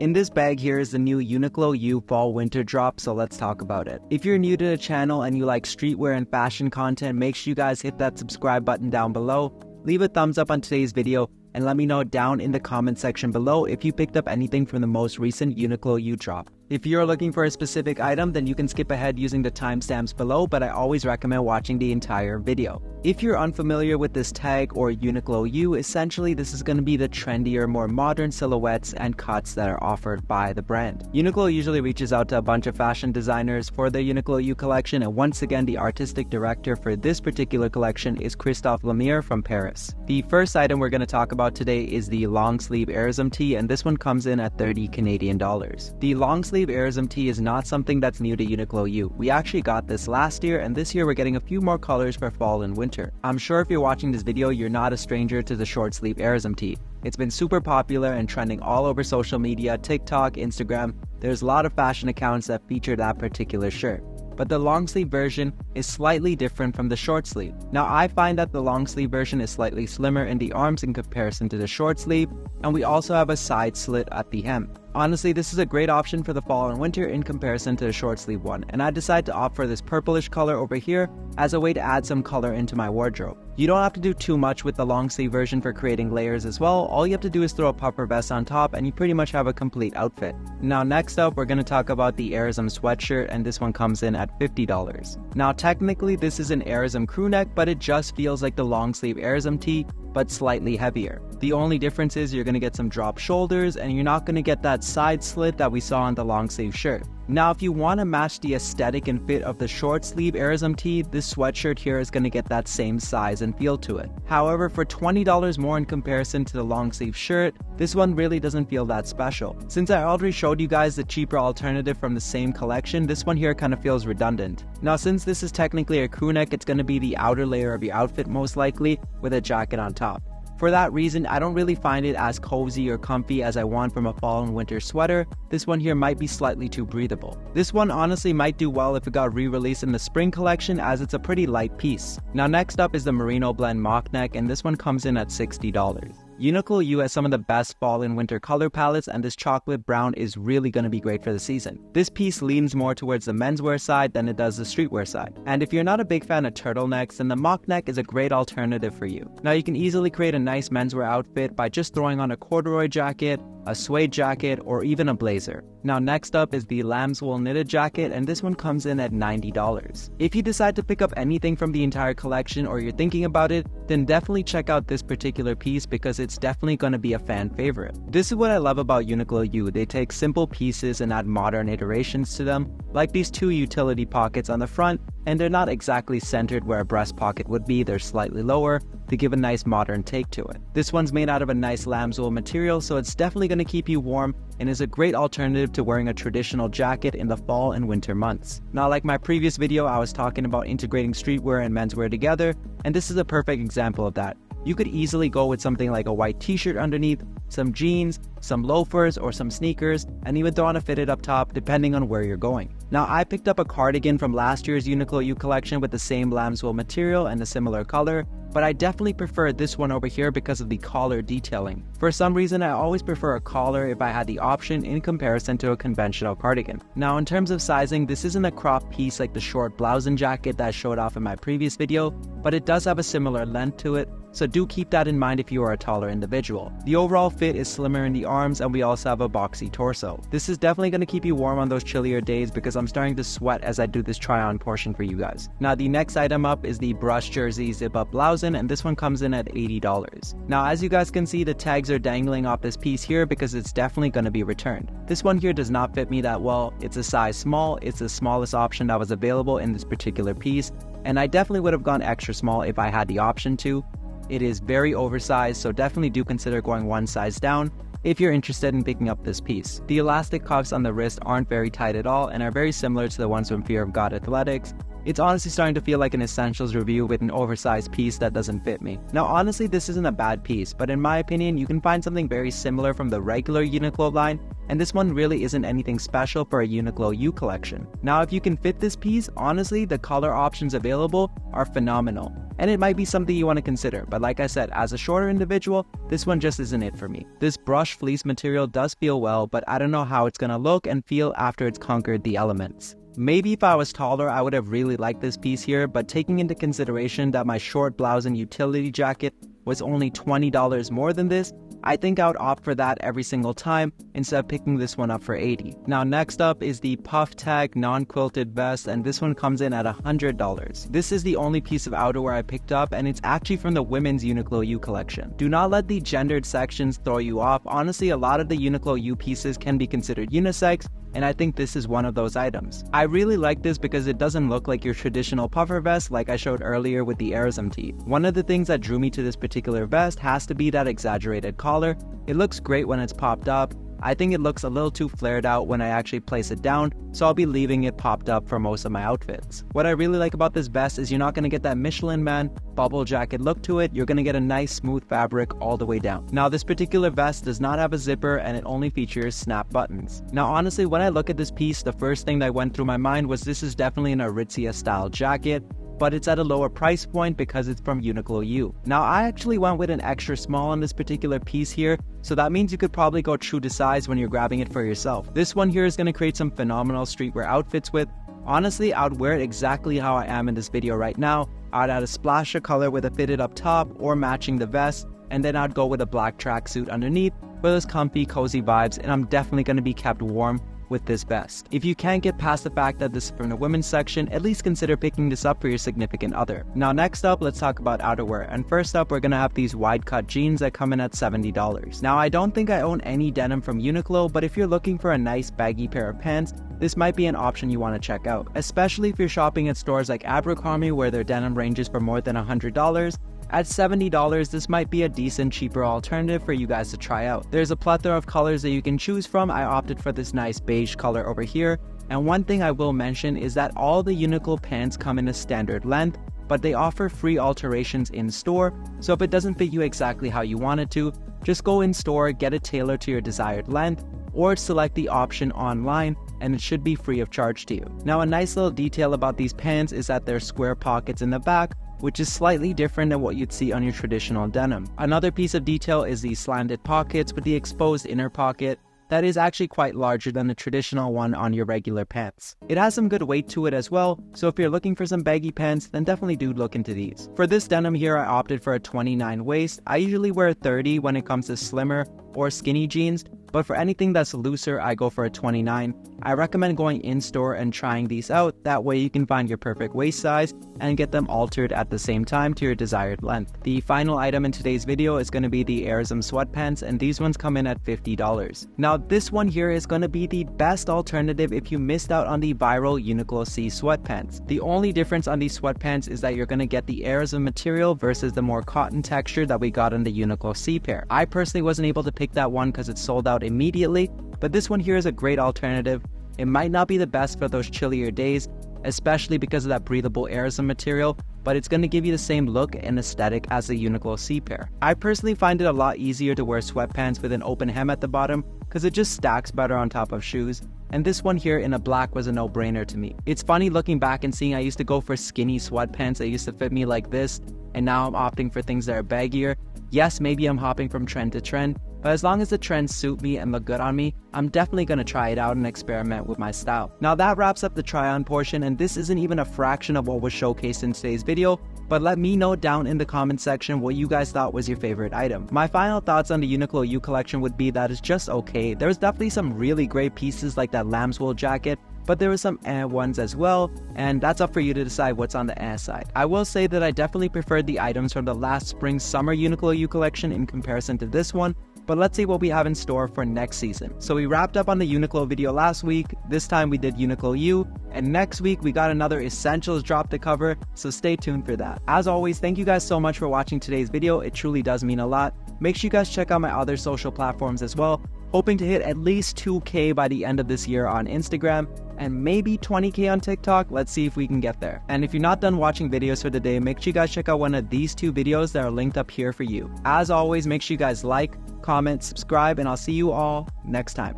In this bag here is the new UNIQLO U Fall Winter drop, so let's talk about it. If you're new to the channel and you like streetwear and fashion content, make sure you guys hit that subscribe button down below, leave a thumbs up on today's video, and let me know down in the comment section below if you picked up anything from the most recent UNIQLO U drop. If you're looking for a specific item, then you can skip ahead using the timestamps below, but I always recommend watching the entire video. If you're unfamiliar with this tag or UNIQLO U, essentially this is going to be the trendier, more modern silhouettes and cuts that are offered by the brand. UNIQLO usually reaches out to a bunch of fashion designers for their UNIQLO U collection, and once again the artistic director for this particular collection is Christophe Lemire from Paris. The first item we're going to talk about today is the long sleeve AIRism Tee, and this one comes in at $30 Canadian. The long sleeve AIRism Tee is not something that's new to UNIQLO U. We actually got this last year, and this year we're getting a few more colors for fall and winter. I'm sure if you're watching this video, you're not a stranger to the short sleeve AIRism Tee. It's been super popular and trending all over social media, TikTok, Instagram. There's a lot of fashion accounts that feature that particular shirt. But the long sleeve version is slightly different from the short sleeve. Now I find that the long sleeve version is slightly slimmer in the arms in comparison to the short sleeve, and we also have a side slit at the hem. Honestly, this is a great option for the fall and winter in comparison to the short sleeve one, and I decided to opt for this purplish color over here as a way to add some color into my wardrobe. You don't have to do too much with the long sleeve version for creating layers as well. All you have to do is throw a puffer vest on top and you pretty much have a complete outfit. Now next up, we're going to talk about the AIRism Sweatshirt, and this one comes in at $50. Now technically this is an AIRism crew neck, but it just feels like the long sleeve AIRism Tee, but slightly heavier. The only difference is you're going to get some drop shoulders and you're not going to get that side slit that we saw on the long sleeve shirt. Now if you want to match the aesthetic and fit of the short sleeve AIRism Tee, this sweatshirt here is going to get that same size and feel to it. However, for $20 more in comparison to the long sleeve shirt, this one really doesn't feel that special. Since I already showed you guys the cheaper alternative from the same collection, this one here kind of feels redundant. Now since this is technically a crew neck, it's going to be the outer layer of your outfit most likely, with a jacket on top. For that reason, I don't really find it as cozy or comfy as I want from a fall and winter sweater. This one here might be slightly too breathable. This one honestly might do well if it got re-released in the spring collection, as it's a pretty light piece. Now next up is the Merino blend mock neck, and this one comes in at $60. UNIQLO U has some of the best fall and winter color palettes, and this chocolate brown is really going to be great for the season. This piece leans more towards the menswear side than it does the streetwear side. And if you're not a big fan of turtlenecks, then the mock neck is a great alternative for you. Now you can easily create a nice menswear outfit by just throwing on a corduroy jacket, a suede jacket, or even a blazer. Now next up is the Lambswool knitted jacket, and this one comes in at $90. If you decide to pick up anything from the entire collection or you're thinking about it, then definitely check out this particular piece because it's definitely going to be a fan favorite. This is what I love about UNIQLO U. They take simple pieces and add modern iterations to them, like these two utility pockets on the front, and they're not exactly centered where a breast pocket would be, they're slightly lower to give a nice modern take to it. This one's made out of a nice lambswool material, so it's definitely going to keep you warm and is a great alternative to wearing a traditional jacket in the fall and winter months. Now like my previous video, I was talking about integrating streetwear and menswear together, and this is a perfect example of that. You could easily go with something like a white t-shirt underneath, some jeans, some loafers, or some sneakers, and even throw on a fitted up top depending on where you're going. Now I picked up a cardigan from last year's UNIQLO U collection with the same lambswool material and a similar color, but I definitely prefer this one over here because of the collar detailing. For some reason, I always prefer a collar if I had the option in comparison to a conventional cardigan. Now in terms of sizing, this isn't a crop piece like the short Blouson jacket that I showed off in my previous video, but it does have a similar length to it, so do keep that in mind if you are a taller individual. The overall fit is slimmer in the arms, and we also have a boxy torso. This is definitely going to keep you warm on those chillier days because I'm starting to sweat as I do this try on portion for you guys. Now the next item up is the brush jersey zip up Blouson, and this one comes in at $80. Now as you guys can see, the tags are dangling off this piece here because it's definitely going to be returned. This one here does not fit me that well. It's a size small, it's the smallest option that was available in this particular piece, and I definitely would have gone extra small if I had the option to. It is very oversized, so definitely do consider going one size down if you're interested in picking up this piece. The elastic cuffs on the wrist aren't very tight at all and are very similar to the ones from Fear of God Athletics. It's honestly starting to feel like an essentials review with an oversized piece that doesn't fit me. Now honestly, this isn't a bad piece, but in my opinion, you can find something very similar from the regular UNIQLO line, and this one really isn't anything special for a UNIQLO U collection. Now if you can fit this piece, honestly, the color options available are phenomenal, and it might be something you want to consider, but like I said, as a shorter individual, this one just isn't it for me. This brush fleece material does feel well, but I don't know how it's gonna look and feel after it's conquered the elements. Maybe if I was taller, I would have really liked this piece here, but taking into consideration that my short Blouson utility jacket was only $20 more than this, I think I would opt for that every single time instead of picking this one up for $80. Now next up is the PUFFTECH non-quilted vest, and this one comes in at $100. This is the only piece of outerwear I picked up, and it's actually from the women's UNIQLO U collection. Do not let the gendered sections throw you off. Honestly, a lot of the UNIQLO U pieces can be considered unisex, and I think this is one of those items. I really like this because it doesn't look like your traditional puffer vest like I showed earlier with the AIRism Tee. One of the things that drew me to this particular vest has to be that exaggerated collar. It looks great when it's popped up. I think it looks a little too flared out when I actually place it down, so I'll be leaving it popped up for most of my outfits. What I really like about this vest is you're not going to get that Michelin Man bubble jacket look to it, you're going to get a nice smooth fabric all the way down. Now this particular vest does not have a zipper and it only features snap buttons. Now honestly, when I look at this piece, the first thing that went through my mind was this is definitely an Aritzia style jacket, but it's at a lower price point because it's from UNIQLO U. Now I actually went with an extra small on this particular piece here, so that means you could probably go true to size when you're grabbing it for yourself. This one here is going to create some phenomenal streetwear outfits with. Honestly, I would wear it exactly how I am in this video right now. I'd add a splash of color with a fitted up top or matching the vest, and then I'd go with a black tracksuit underneath for those comfy, cozy vibes, and I'm definitely going to be kept warm with this vest. If you can't get past the fact that this is from the women's section, at least consider picking this up for your significant other. Now next up, let's talk about outerwear, and first up we're gonna have these wide cut jeans that come in at $70. Now I don't think I own any denim from UNIQLO, but if you're looking for a nice baggy pair of pants, this might be an option you want to check out, especially if you're shopping at stores like Abercrombie where their denim ranges for more than $100. At $70, this might be a decent, cheaper alternative for you guys to try out. There's a plethora of colors that you can choose from. I opted for this nice beige color over here. And one thing I will mention is that all the UNIQLO pants come in a standard length, but they offer free alterations in store. So if it doesn't fit you exactly how you want it to, just go in store, get it tailored to your desired length, or select the option online, and it should be free of charge to you. Now a nice little detail about these pants is that there's square pockets in the back, which is slightly different than what you'd see on your traditional denim. Another piece of detail is these slanted pockets with the exposed inner pocket that is actually quite larger than the traditional one on your regular pants. It has some good weight to it as well, so if you're looking for some baggy pants, then definitely do look into these. For this denim here, I opted for a 29 waist. I usually wear a 30 when it comes to slimmer or skinny jeans, but for anything that's looser, I go for a 29. I recommend going in-store and trying these out, that way you can find your perfect waist size and get them altered at the same time to your desired length. The final item in today's video is going to be the AIRism Sweatpants, and these ones come in at $50. Now this one here is going to be the best alternative if you missed out on the viral UNIQLO C sweatpants. The only difference on these sweatpants is that you're going to get the AIRism material versus the more cotton texture that we got in the UNIQLO C pair. I personally wasn't able to pick that one because it sold out immediately, but this one here is a great alternative. It might not be the best for those chillier days, especially because of that breathable AIRism material, but it's going to give you the same look and aesthetic as the UNIQLO C pair. I personally find it a lot easier to wear sweatpants with an open hem at the bottom because it just stacks better on top of shoes, and this one here in a black was a no-brainer to me. It's funny looking back and seeing I used to go for skinny sweatpants that used to fit me like this, and now I'm opting for things that are baggier. Yes, maybe I'm hopping from trend to trend, but as long as the trends suit me and look good on me, I'm definitely going to try it out and experiment with my style. Now that wraps up the try-on portion, and this isn't even a fraction of what was showcased in today's video, but let me know down in the comment section what you guys thought was your favorite item. My final thoughts on the UNIQLO U collection would be that it's just okay. There's definitely some really great pieces like that Lambswool jacket, but there were some ones as well, and that's up for you to decide what's on the side. I will say that I definitely preferred the items from the last spring-summer UNIQLO U collection in comparison to this one, but let's see what we have in store for next season. So we wrapped up on the UNIQLO video last week, this time we did UNIQLO U, and next week we got another essentials drop to cover, so stay tuned for that. As always, thank you guys so much for watching today's video, it truly does mean a lot. Make sure you guys check out my other social platforms as well, hoping to hit at least 2K by the end of this year on Instagram, and maybe 20k on TikTok. Let's see if we can get there. And if you're not done watching videos for the day, make sure you guys check out one of these 2 videos that are linked up here for you. As always, make sure you guys like, comment, subscribe, and I'll see you all next time.